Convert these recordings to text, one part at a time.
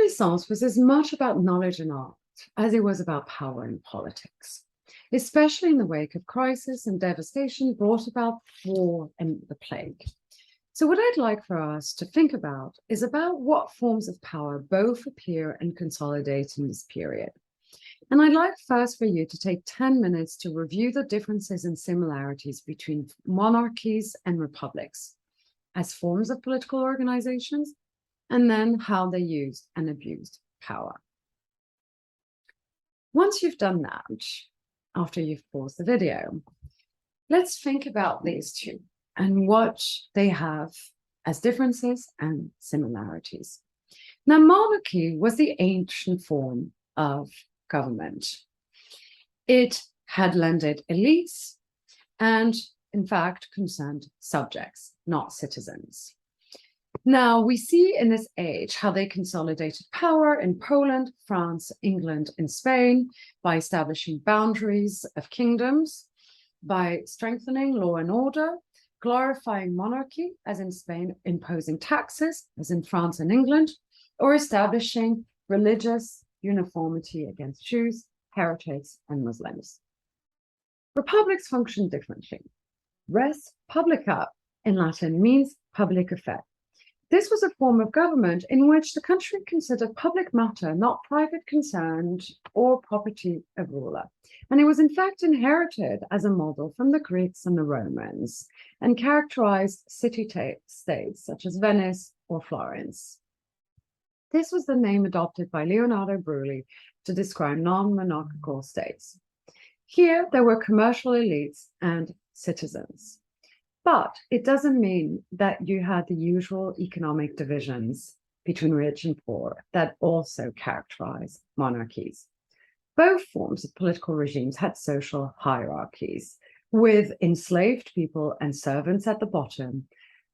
Renaissance was as much about knowledge and art as it was about power and politics, especially in the wake of crisis and devastation brought about war and the plague. So what I'd like for us to think about is about what forms of power both appear and consolidate in this period. And I'd like first for you to take 10 minutes to review the differences and similarities between monarchies and republics as forms of political organizations, and then how they used and abused power. Once you've done that, after you've paused the video, let's think about these two and what they have as differences and similarities. Now, monarchy was the ancient form of government. It had landed elites and, in fact, concerned subjects, not citizens. Now, we see in this age how they consolidated power in Poland, France, England, and Spain by establishing boundaries of kingdoms, by strengthening law and order, glorifying monarchy, as in Spain, imposing taxes, as in France and England, or establishing religious uniformity against Jews, heretics, and Muslims. Republics function differently. Res publica in Latin means public affair. This was a form of government in which the country considered public matter not private concern or property of ruler. And it was in fact inherited as a model from the Greeks and the Romans and characterized city-states such as Venice or Florence. This was the name adopted by Leonardo Brulli to describe non-monarchical states. Here, there were commercial elites and citizens. But it doesn't mean that you had the usual economic divisions between rich and poor that also characterize monarchies. Both forms of political regimes had social hierarchies, with enslaved people and servants at the bottom,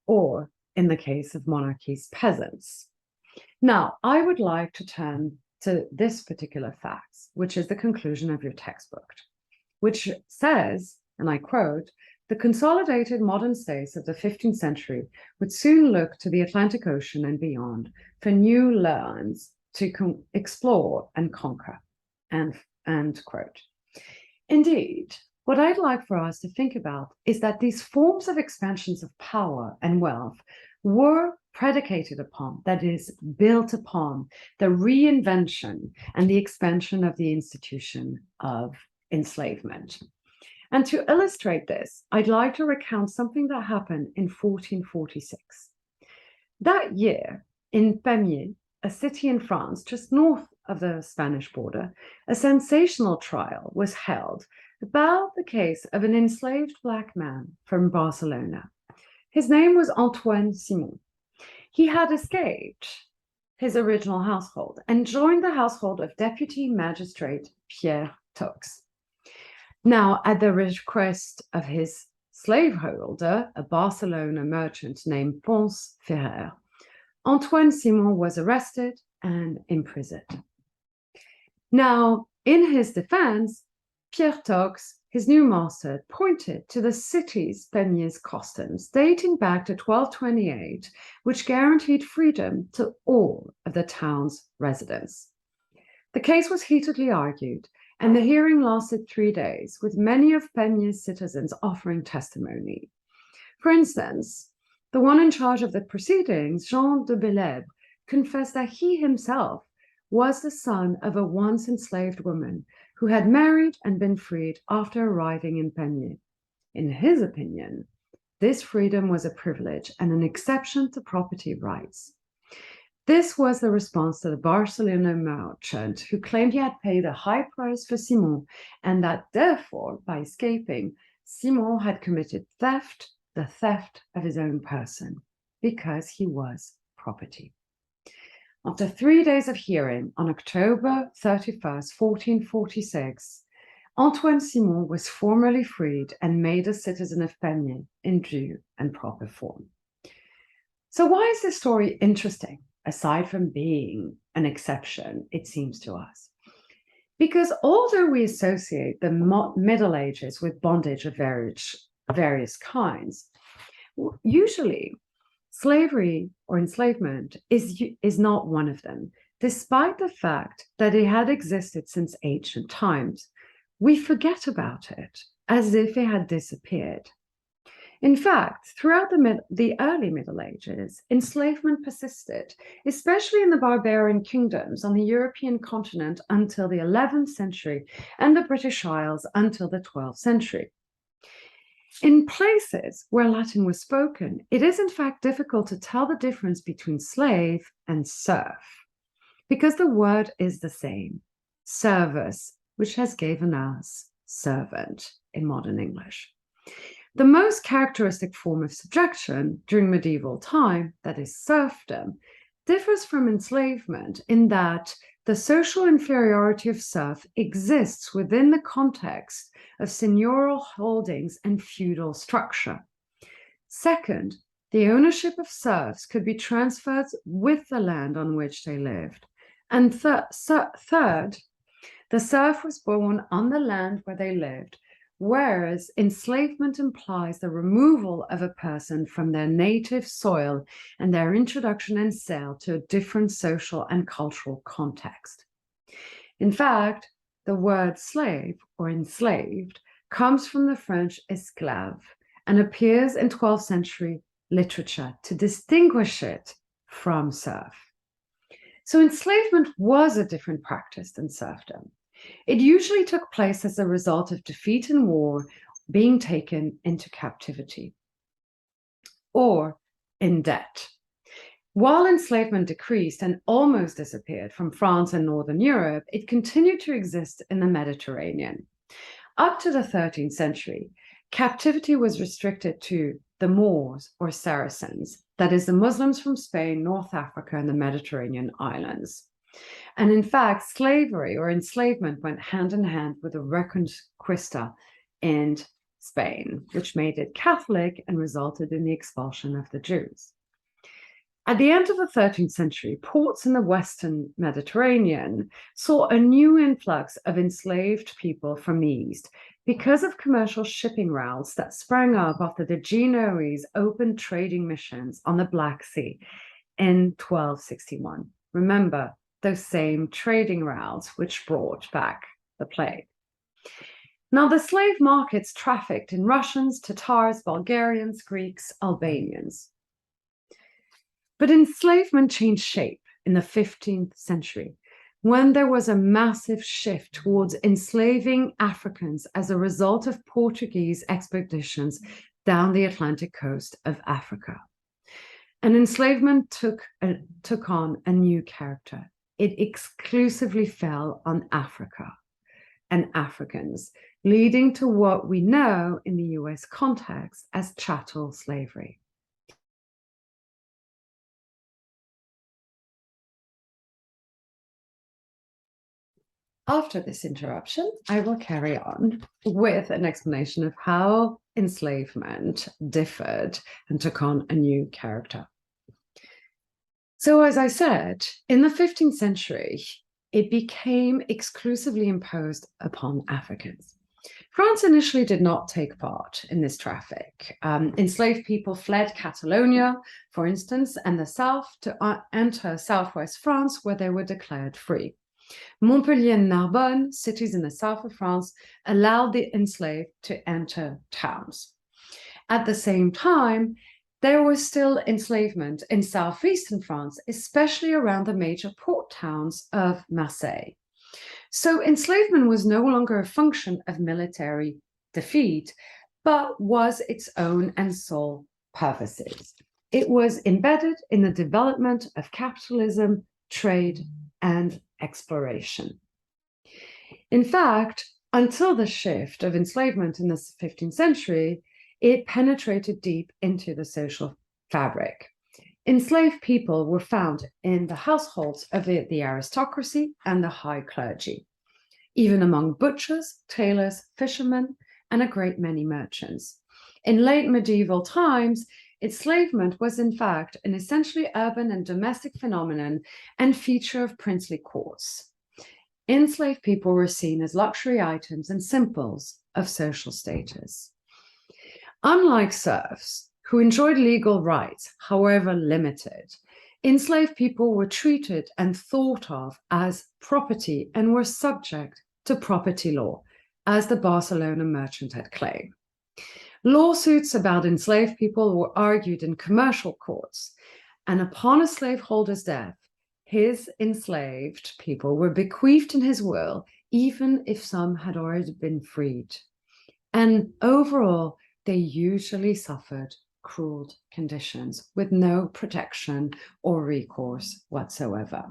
or, in the case of monarchies, peasants. Now, I would like to turn to this particular fact, which is the conclusion of your textbook, which says, and I quote, "The consolidated modern states of the 15th century would soon look to the Atlantic Ocean and beyond for new lands to explore and conquer," end quote. Indeed, what I'd like for us to think about is that these forms of expansions of power and wealth were predicated upon, that is, built upon, the reinvention and the expansion of the institution of enslavement. And to illustrate this, I'd like to recount something that happened in 1446. That year, in Pamiers, a city in France just north of the Spanish border, a sensational trial was held about the case of an enslaved Black man from Barcelona. His name was Antoine Simon. He had escaped his original household and joined the household of Deputy Magistrate Pierre Tox. Now, at the request of his slaveholder, a Barcelona merchant named Ponce Ferrer, Antoine Simon was arrested and imprisoned. Now, in his defense, Pierre Tox, his new master, pointed to the city's Pamiers customs dating back to 1228, which guaranteed freedom to all of the town's residents. The case was heatedly argued, and the hearing lasted 3 days, with many of Pamiers' citizens offering testimony. For instance, the one in charge of the proceedings, Jean de Belèbre, confessed that he himself was the son of a once enslaved woman who had married and been freed after arriving in Pamiers. In his opinion, this freedom was a privilege and an exception to property rights. This was the response to the Barcelona merchant who claimed he had paid a high price for Simon and that therefore, by escaping, Simon had committed theft, the theft of his own person, because he was property. After 3 days of hearing, on October 31st, 1446, Antoine Simon was formally freed and made a citizen of Pamiers in due and proper form. So why is this story interesting? Aside from being an exception, it seems to us. Because although we associate the Middle Ages with bondage of various kinds, usually slavery or enslavement is not one of them. despite the fact that it had existed since ancient times, we forget about it as if it had disappeared. In fact, throughout the early Middle Ages, enslavement persisted, especially in the barbarian kingdoms on the European continent until the 11th century and the British Isles until the 12th century. In places where Latin was spoken, it is in fact difficult to tell the difference between slave and serf, because the word is the same, servus, which has given us servant in modern English. The most characteristic form of subjection during medieval time, that is serfdom, differs from enslavement in that the social inferiority of serf exists within the context of seigneurial holdings and feudal structure. Second, the ownership of serfs could be transferred with the land on which they lived. And third, the serf was born on the land where they lived, whereas enslavement implies the removal of a person from their native soil and their introduction and sale to a different social and cultural context. In fact, the word slave or enslaved comes from the French esclave and appears in 12th century literature to distinguish it from serf. So enslavement was a different practice than serfdom. It usually took place as a result of defeat in war, being taken into captivity, or in debt. While enslavement decreased and almost disappeared from France and Northern Europe, it continued to exist in the Mediterranean. Up to the 13th century, captivity was restricted to the Moors or Saracens, that is, the Muslims from Spain, North Africa, and the Mediterranean islands. And in fact, slavery or enslavement went hand in hand with the Reconquista in Spain, which made it Catholic and resulted in the expulsion of the Jews. At the end of the 13th century, ports in the Western Mediterranean saw a new influx of enslaved people from the East because of commercial shipping routes that sprang up after the Genoese opened trading missions on the Black Sea in 1261. Remember, those same trading routes which brought back the plague. Now, the slave markets trafficked in Russians, Tatars, Bulgarians, Greeks, Albanians. But enslavement changed shape in the 15th century when there was a massive shift towards enslaving Africans as a result of Portuguese expeditions down the Atlantic coast of Africa. And enslavement took on a new character. It exclusively fell on Africa and Africans, leading to what we know in the US context as chattel slavery. After this interruption, I will carry on with an explanation of how enslavement differed and took on a new character. So, as I said, in the 15th century, it became exclusively imposed upon Africans. France initially did not take part in this traffic. Enslaved people fled Catalonia, for instance, and the south to enter southwest France, where they were declared free. Montpellier and Narbonne, cities in the south of France, allowed the enslaved to enter towns. At the same time, there was still enslavement in southeastern France, especially around the major port towns of Marseille. So enslavement was no longer a function of military defeat, but was its own and sole purposes. It was embedded in the development of capitalism, trade, and exploration. In fact, until the shift of enslavement in the 15th century, it penetrated deep into the social fabric. Enslaved people were found in the households of the aristocracy and the high clergy, even among butchers, tailors, fishermen, and a great many merchants. In late medieval times, enslavement was in fact an essentially urban and domestic phenomenon and feature of princely courts. Enslaved people were seen as luxury items and symbols of social status. Unlike serfs, who enjoyed legal rights, however limited, Enslaved people were treated and thought of as property and were subject to property law, as the Barcelona merchant had claimed. Lawsuits about enslaved people were argued in commercial courts, and upon a slaveholder's death, his enslaved people were bequeathed in his will, even if some had already been freed. And overall, they usually suffered cruel conditions with no protection or recourse whatsoever.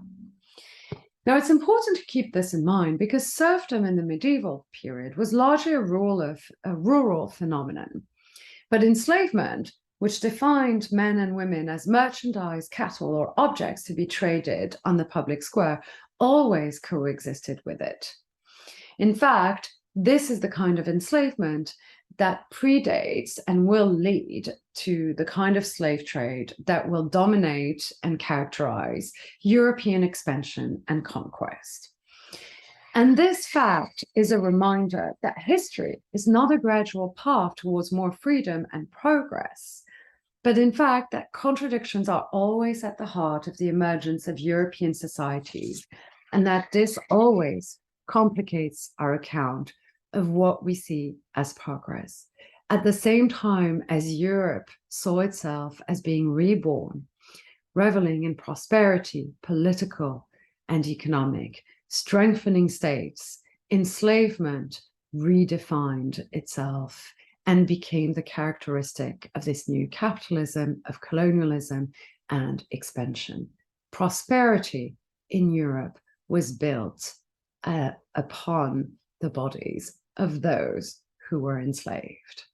Now, it's important to keep this in mind because serfdom in the medieval period was largely a rural phenomenon. But enslavement, which defined men and women as merchandise, cattle, or objects to be traded on the public square, always coexisted with it. In fact, this is the kind of enslavement that predates and will lead to the kind of slave trade that will dominate and characterize European expansion and conquest. And this fact is a reminder that history is not a gradual path towards more freedom and progress, but in fact that contradictions are always at the heart of the emergence of European societies, and that this always complicates our account of what we see as progress. At the same time as Europe saw itself as being reborn, reveling in prosperity, political and economic, strengthening states, enslavement redefined itself and became the characteristic of this new capitalism, of colonialism and expansion. Prosperity in Europe was built upon the bodies of those who were enslaved.